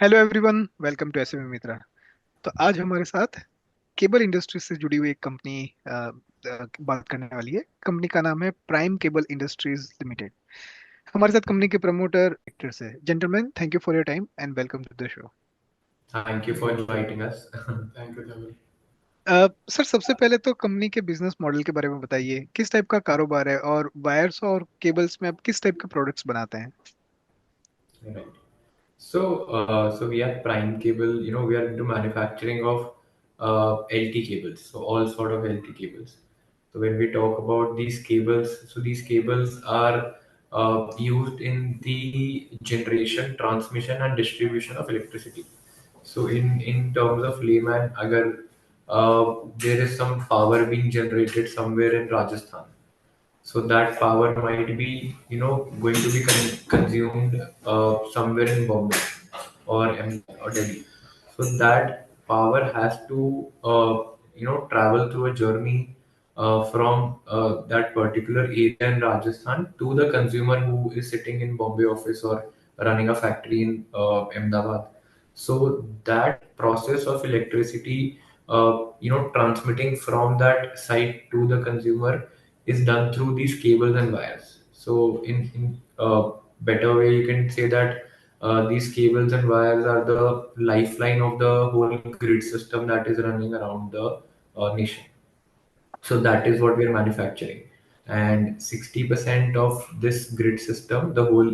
Hello everyone, welcome to SMA Mitra. तो आज हमारे साथ केबल इंडस्ट्री से जुड़ी हुई एक कंपनी बात करने वाली है। कंपनी का नाम है प्राइम केबल इंडस्ट्रीज लिमिटेड। हमारे साथ कंपनी के प्रमोटर एक्टर्स है। Gentlemen, thank you for your time and welcome to the show. Thank you for inviting us. Thank you Dhaval. Sir, सबसे पहले तो कंपनी के बिजनेस मॉडल के बारे में बताइए। किस टाइप का कारोबार है और वायर्स और केबल्स में आप किस टाइप के प्रोडक्ट्स बनाते हैं? Right. So we are Prime Cable. We are into manufacturing of LT cables. So all sort of LT cables. So when we talk about these cables, so these cables are used in the generation, transmission, and distribution of electricity. So in terms of layman, agar there is some power being generated somewhere in Rajasthan, so that power might be going to be consumed somewhere in Bombay or Delhi. So that power has to travel through a journey from that particular area in Rajasthan to the consumer who is sitting in Bombay office or running a factory in Ahmedabad. So that process of electricity, transmitting from that site to the consumer is done through these cables and wires. So in better way, you can say that these cables and wires are the lifeline of the whole grid system that is running around the nation. So that is what we are manufacturing. And 60% of this grid system, the whole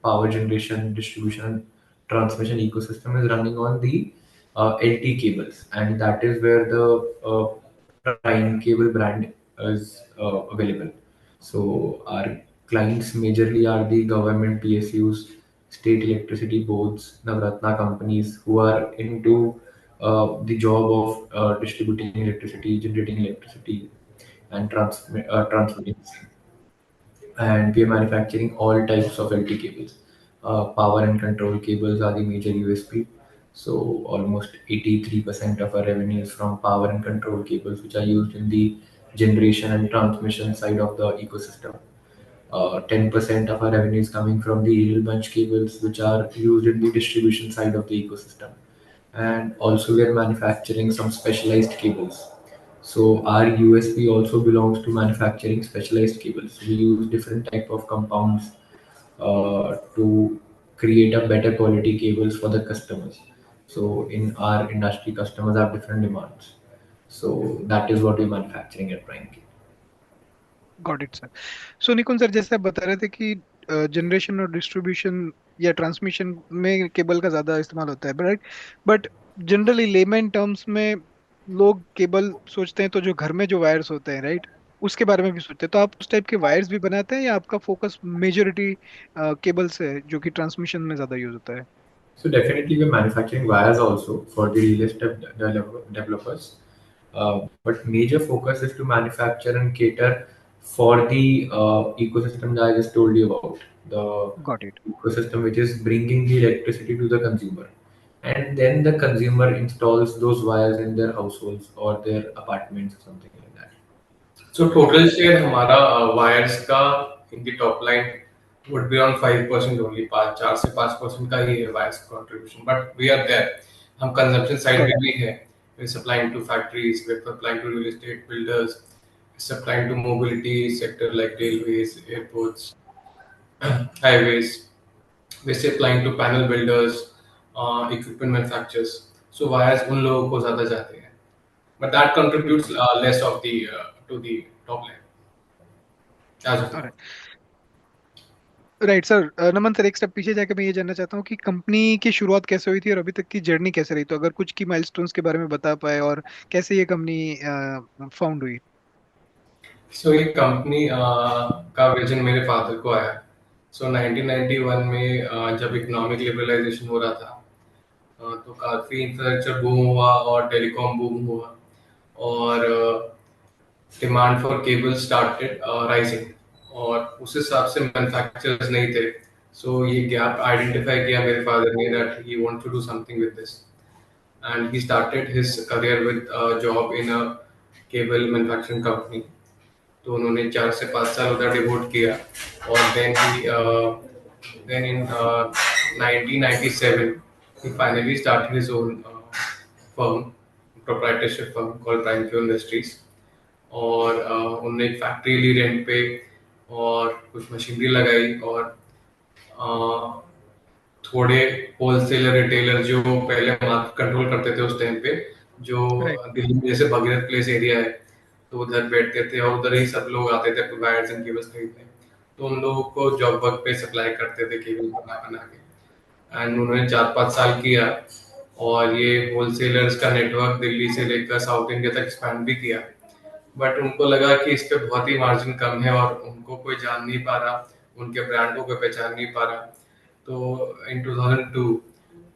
power generation, distribution, transmission ecosystem is running on the LT cables. And that is where the Prime Cable brand is available. So our clients majorly are the government PSUs, state electricity boards, Navratna companies who are into the job of distributing electricity, generating electricity, and transmitting the same. And we are manufacturing all types of LT cables. Power and control cables are the major USP. So almost 83% of our revenue is from power and control cables, which are used in the generation and transmission side of the ecosystem. 10% of our revenue is coming from the aerial bunch cables, which are used in the distribution side of the ecosystem. And also, we are manufacturing some specialized cables. So our USP also belongs to manufacturing specialized cables. We use different type of compounds to create a better quality cables for the customers. So in our industry, customers have different demands. So that is what we're manufacturing at Prime. Got it sir. So Nikunj sir, जैसे आप बता रहे थे कि generation और distribution या transmission में cable का ज्यादा इस्तेमाल होता है, right? But generally layman terms में लोग केबल सोचते हैं तो जो घर में जो वायर्स होते हैं, राइट, उसके बारे में भी सोचते हैं। तो आप उस टाइप के वायर्स भी बनाते हैं या आपका फोकस मेजोरिटी केबल से है जो कि ट्रांसमिशन में ज्यादा यूज होता है? So definitely we're manufacturing wires also for the real estate developers. But major focus is to manufacture and cater for the ecosystem that I just told you about. The got it. ecosystem which is bringing the electricity to the consumer. And then the consumer installs those wires in their households or their apartments or something like that. So total share हमारा wires का in the top line would be on 5% only. 4 से 5% का ही है wires contribution, but we are there. हम consumption side got pay it. भी है। We supplying to factories, we supplying to real estate builders, supplying to mobility sector like railways, airports, highways. We supplying to panel builders, equipment manufacturers. So wires उन लोगों को ज्यादा जाते हैं, but that contributes बिल्कुल। less of the to the top line as of now. Right sir. Naman sir, एक step पीछे जाके मैं ये जानना चाहता हूँ कि कंपनी की शुरुआत कैसे हुई थी और अभी तक की जर्नी कैसे रही। तो अगर कुछ की माइलस्टोन्स के बारे में बता पाए और कैसे ये कंपनी फाउंड हुई। So ये कंपनी का विजन मेरे फादर को आया। सो 1991 में जब इकोनॉमिक लिबरलाइजेशन हो रहा था, तो काफी इंफ्रास्ट्रक्चर बूम हुआ और टेलीकॉम बूम हुआ, और demand for cable started rising, और उस हिसाब से मैन्युफैक्चरर्स नहीं थे। सो ये गैप आइडेंटिफाई किया मेरे फादर ने that he want to do something with this, and he started his career with a job in a cable manufacturing company. तो उन्होंने 4 से 5 साल उधर डिवोट किया, और then in 1997 he finally started his own firm, proprietorship firm called Prime Q Industries. और उनने एक फैक्ट्री ली रेंट पे और कुछ मशीनरी लगाई और थोड़े होलसेलर रिटेलर जो पहले मार्केट कंट्रोल करते थे उस टाइम पे, जो राइट। दिल्ली में जैसे भगीरथ प्लेस एरिया है, तो उधर बैठते थे और उधर ही सब लोग आते थे वायर्स एंड केबल्स खरीदने। तो उन लोगों को जॉब वर्क पे सप्लाई करते थे केबल बना बना के। एंड उन्होंने 4-5 साल किया और ये होलसेलर्स का नेटवर्क दिल्ली से लेकर साउथ इंडिया तक एक्सपैंड भी किया। बट उनको लगा कि इस पे बहुत ही मार्जिन कम है और उनको कोई जान नहीं पा रहा, उनके ब्रांड को कोई पहचान नहीं पा रहा। तो इन 2002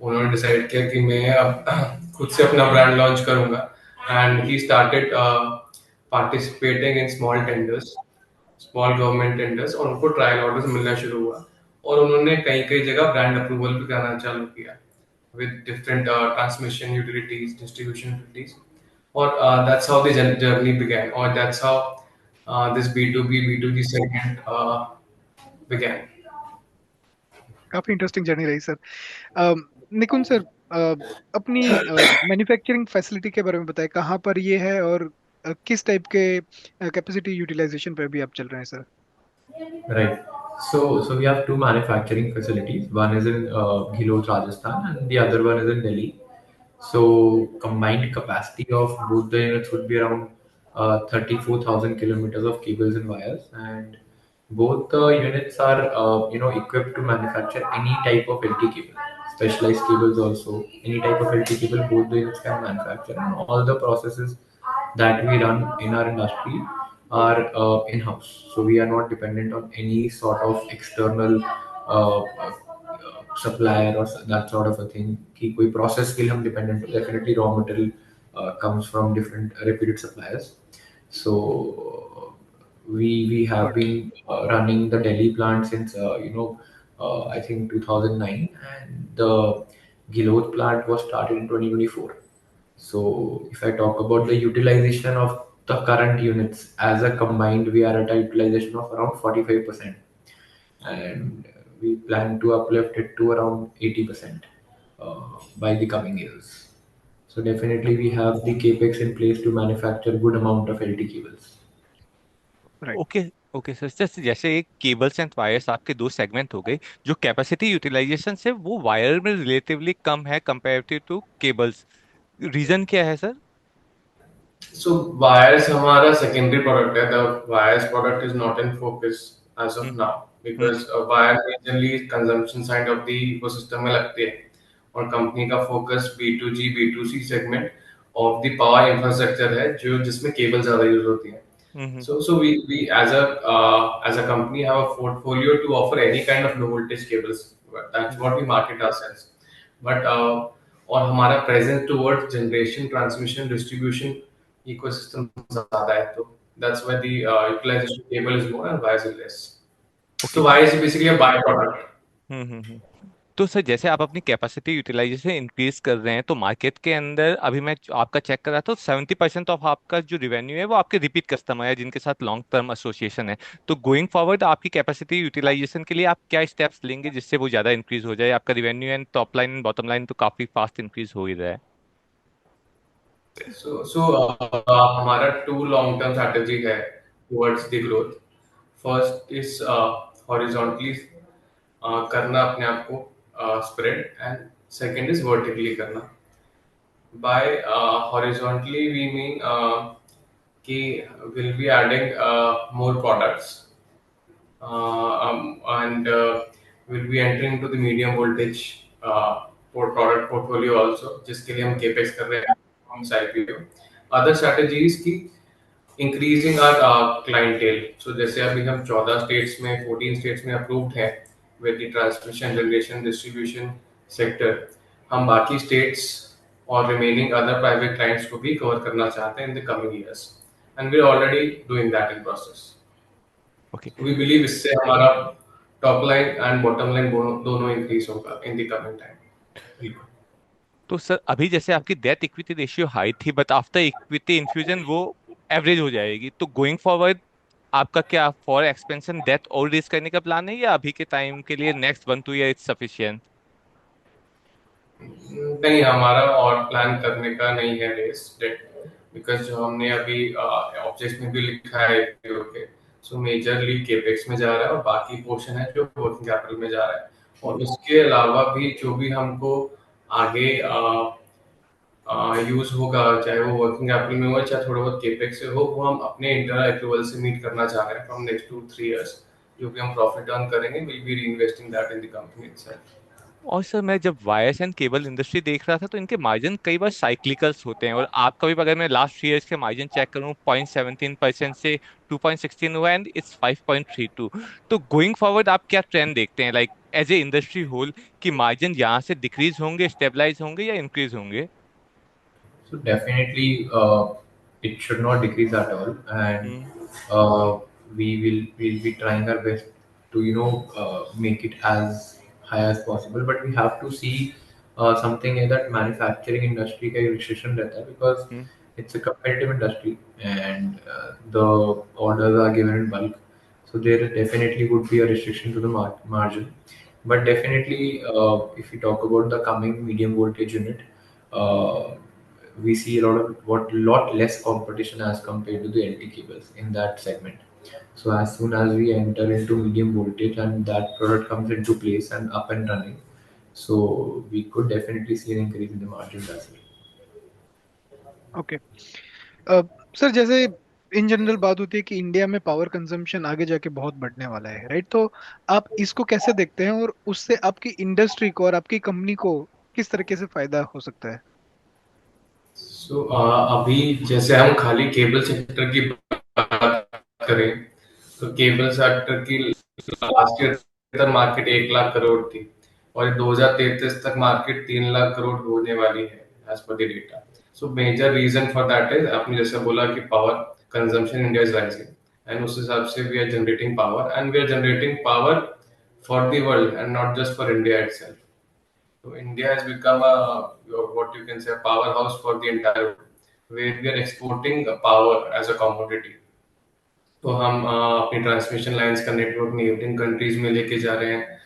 उन्होंने डिसाइड किया कि मैं अब खुद से अपना ब्रांड लॉन्च करूंगा। And he started participating in small tenders, small government tenders, और उनको ट्रायल ऑर्डर्स मिलना शुरू हुआ और उन्होंने कई कई जगह ब्रांड अप्रूवल भी कराना चालू किया with different transmission utilities, distribution utilities, or that's how the journey began, or that's how this B2B B2G segment began. काफी इंटरेस्टिंग जर्नी रही सर। निकुंज सर, अपनी मैन्युफैक्चरिंग फैसिलिटी के बारे में बताएं, कहाँ पर ये है और किस टाइप के कैपेसिटी यूटिलाइजेशन पे भी आप चल रहे हैं sir? Right. So we have two manufacturing facilities. One is in Ghiloth, Rajasthan, and the other one is in Delhi. So combined capacity of both the units would be around 34,000 kilometers of cables and wires, and both the units are equipped to manufacture any type of LT cable, specialized cables also. Any type of LT cable, both the units can manufacture, and all the processes that we run in our industry are in-house. So we are not dependent on any sort of external supplier or that sort of a thing. कि कोई process के लिए हम dependent हो, definitely raw material comes from different reputed suppliers. So we have got it. been running the Delhi plant since I think 2009, and the Ghiloth plant was started in 2024. So if I talk about the utilization of the current units as a combined, we are at a utilization of around 45%, and we plan to uplift it to around 80% by the coming years. So definitely we have the capex in place to manufacture good amount of LT cables. Right. Okay okay sir, जैसे जैसे एक cables and wires आपके दो segment हो गए, जो capacity utilisation से वो वायर में रिलेटिवली कम है कंपेरेटिव टू केबल्स, रीजन क्या है सर? So wires हमारा secondary product है. The wires product is not in focus as of hmm now because wire majorly consumption side of the ecosystem में लगते हैं और कंपनी का focus B2G B2C segment of the power infrastructure है, जो जिसमें केबल ज्यादा यूज होती है. हम्म So we as a company have a portfolio to offer any kind of low voltage cables. That's what we market ourselves. But और हमारा presence towards generation, transmission, distribution ecosystem ज़्यादा है, तो that's why the utilization cable is more and wires is less. Okay. So wires is basically a byproduct. हम्म। तो sir जैसे आप अपनी capacity utilisation increase कर रहे हैं, तो मार्केट के अंदर अभी मैं आपका चेक कर रहा था, 70% ऑफ आपका जो रिवेन्यू है वो आपके रिपीट कस्टमर है जिनके साथ लॉन्ग टर्म एसोसिएशन है। तो गोइंग फॉरवर्ड आपकी कैपेसिटी यूटिलाइजेशन के लिए आप क्या स्टेप्स लेंगे जिससे वो ज्यादा इंक्रीज हो जाए? आपका revenue and top line and bottom line तो काफी फास्ट इंक्रीज हो ही रहा है। हमारा two long term strategy है towards the growth. First is horizontally करना अपने आप को spread, and second is vertically करना. By horizontally we mean कि we'll be adding more products and we'll be entering into the medium voltage product portfolio also, जिसके लिए हम capex कर रहे हैं हम IPO. Other strategies की increasing our clientele. So जैसे अभी हम 14 states में 14 states में approved हैं with the transmission, generation, distribution sector. हम बाकी states और remaining other private clients को भी cover करना चाहते हैं in the coming years, and we're already doing that in process. Okay. We believe इससे हमारा top line and bottom line दोनों increase होगा in the coming time. तो सर अभी जैसे आपकी डेट इक्विटी रेशियो हाई थी, बट आफ्टर इक्विटी इन्फ्यूजन वो एवरेज हो जाएगी, तो गोइंग फॉरवर्ड आपका क्या फॉर एक्सपेंशन डेट और रेज करने का प्लान है, या अभी के टाइम के लिए नेक्स्ट 1-2 ईयर इट्स सफिशिएंट? नहीं, हमारा और प्लान करने का नहीं है रेस डेट, बिकॉज जो हमने अभी ऑब्जेक्ट में भी लिखा है IPO के, सो मेजरली केपेक्स में जा रहा है और बाकी पोर्शन है जो वर्किंग कैपिटल में जा रहा है। और उसके अलावा भी जो भी हमको आगे यूज होगा, चाहे वो वर्किंग कैपिटल में हो चाहे थोड़ा बहुत केपेक्स से हो, वो हम अपने इंटरनल एक्रूवल से मीट करना चाह रहे हैं फ्रॉम नेक्स्ट 2-3 years। जो भी हम प्रॉफिट अर्न करेंगे, will be reinvesting that in the company itself. और सर मैं जब वायर्स एंड केबल इंडस्ट्री देख रहा था तो इनके मार्जिन कई बार साइक्लिकल्स होते हैं, और आपका भी अगर मैं लास्ट 3 इयर्स के मार्जिन चेक करूं 0.17% से 2.16 हुआ एंड इट्स 5.32। तो गोइंग फॉरवर्ड आप क्या ट्रेंड देखते हैं, like as a industry whole, कि मार्जिन यहाँ से डिक्रीज होंगे, स्टेबलाइज होंगे या इंक्रीज होंगे? So definitely, it should not decrease at all, and hmm. we'll be trying our best to make it as high as possible. But we have to see something in that manufacturing industry का restriction रहता है, because hmm. it's a competitive industry and the orders are given in bulk. So there definitely would be a restriction to the margin. But definitely, if we talk about the coming medium voltage unit, uh, we see a lot less competition as compared to the LT cables in that segment. So as soon as we enter into medium voltage and that product comes into place and up and running, so we could definitely see an increase in the margins as well. Okay. Sir जैसे in general बात होती है कि India में power consumption आगे जाके बहुत बढ़ने वाला है, राइट? तो आप इसको कैसे देखते हैं, और उससे आपकी इंडस्ट्री को और आपकी कंपनी को किस तरीके से फायदा हो सकता है? सो अभी जैसे हम खाली केबल सेक्टर की बात करें, तो केबल सेक्टर की लास्ट ईयर तक मार्केट 1 लाख करोड़ थी, और 2033 तक मार्केट 3 लाख करोड़ होने वाली है as per the data. So major reason for that is, आपने जैसे बोला कि power consumption India is rising, and उस हिसाब से we are generating power, and we are generating power for the world and not just for India itself. So India has become what you can say, a powerhouse for the entire world, where we are exporting power as a commodity. तो हम अपनी transmission lines का network neighbouring countries में लेके जा रहे हैं,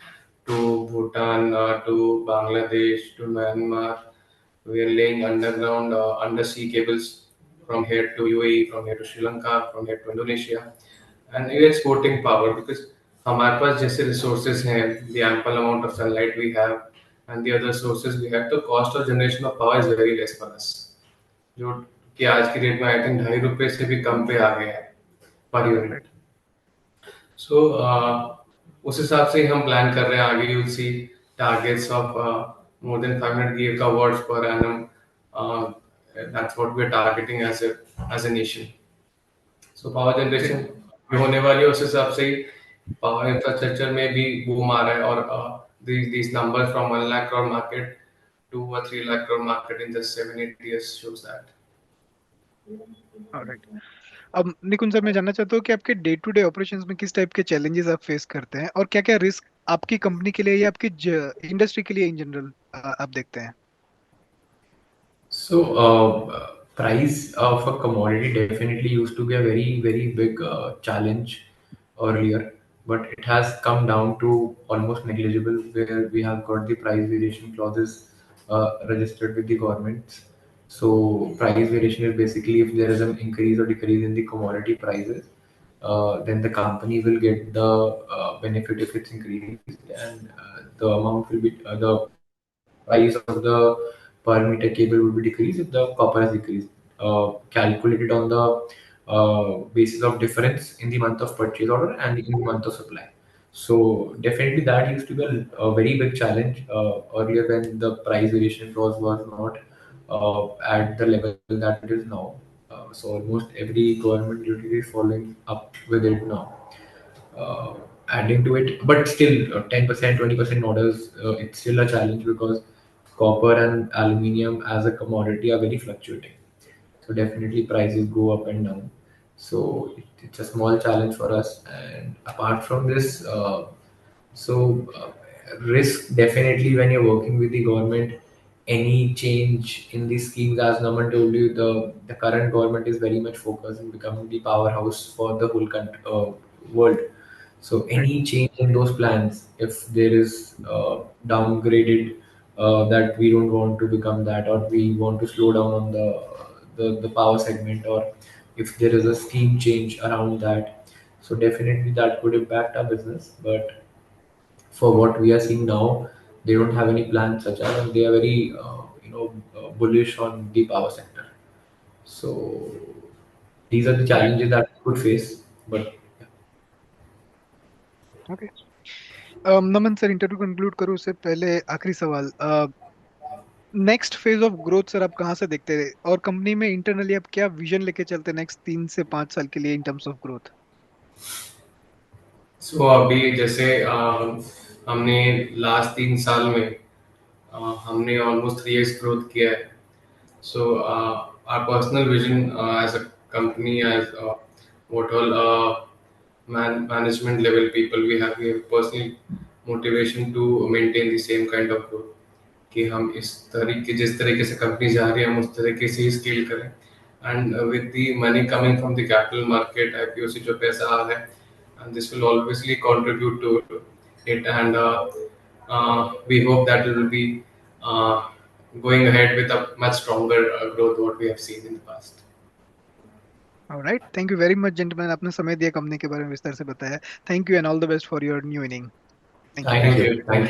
to Bhutan, to Bangladesh, to Myanmar. We are laying underground undersea cables from here to UAE, from here to Sri Lanka, from here to Indonesia, and we are exporting power because हमारे पास जैसे resources हैं, the ample amount of sunlight we have, and the other sources we have, the cost of generation of power is very less for us, जो कि आज की date में I think ₹2.5 से भी कम पे आ गया है पर यूनिट। सो उस हिसाब से ही हम प्लान कर रहे हैं आगे। You'll see targets of more than 500 gigawatts per annum, that's what we are targeting as a nation. So power generation होने वाली है, उस हिसाब से ही पावर इंफ्रास्ट्रक्चर में भी बूम आ रहा है, और these numbers from 1 lakh crore market to a 3 lakh crore market in just 7-8 years shows that. Alright. अब निकुंज सर, मैं जानना चाहता हूँ कि आपके डे टू डे ऑपरेशंस में किस टाइप के चैलेंजेस आप फेस करते हैं, और क्या क्या रिस्क आपकी कंपनी के लिए या आपकी इंडस्ट्री के लिए इन जनरल आप देखते हैं? So, price of a commodity definitely used to be a very, very big challenge earlier, but it has come down to almost negligible, where we have got the price variation clauses registered with the government. So, price variation is basically if there is an increase or decrease in the commodity prices, then the company will get the benefit if it's increased, and the amount will be the price of the per meter cable will be decreased if the copper has decreased, calculated on the basis of difference in the month of purchase order and in the month of supply. So definitely that used to be a very big challenge earlier, when the price variation clause was not at the level that it is now. So almost every government utility is following up with it now, uh, adding to it. But still, 10%, 20% orders, it's still a challenge, because copper and aluminium as a commodity are very fluctuating. So definitely prices go up and down. So it's a small challenge for us. And apart from this, risk definitely when you're working with the government, any change in the schemes, as Naman told you, the current government is very much focused on becoming the powerhouse for the whole world. So Right. any change in those plans, if there is downgraded that we don't want to become that, or we want to slow down on the power segment, or if there is a scheme change around that. So definitely that could impact our business. But for what we are seeing now, they don't have any plans such as, and they are very bullish on the power sector. So these are the Right. challenges that we could face. But okay. Naman sir, interview conclude करूँ उससे पहले आखिरी सवाल, next phase of growth sir आप कहाँ से देखते हैं, और कंपनी में इंटरनली आप क्या विजन लेके चलते हैं नेक्स्ट 3 से 5 साल के लिए इन टर्म्स ऑफ ग्रोथ? सो अभी जैसे हमने लास्ट 3 साल में हमने ऑलमोस्ट 3x ग्रोथ किया है. So our personal vision as a company, as what all management level people we have personal motivation to maintain the same kind of growth. कि हम जिस तरीके से कंपनी जा रही है हम उस तरीके से ही स्केल करें. And with the money coming from the capital market IPO से जो पैसा आ रहा है, and this will obviously contribute to it. And we hope that it will be going ahead with a much stronger growth what we have seen in the past. Alright, thank you very much gentleman, आपने समय दिया, company के बारे में विस्तार से बताया। Thank you and all the best for your new inning. Thank you. thank Thank you, you. thank you.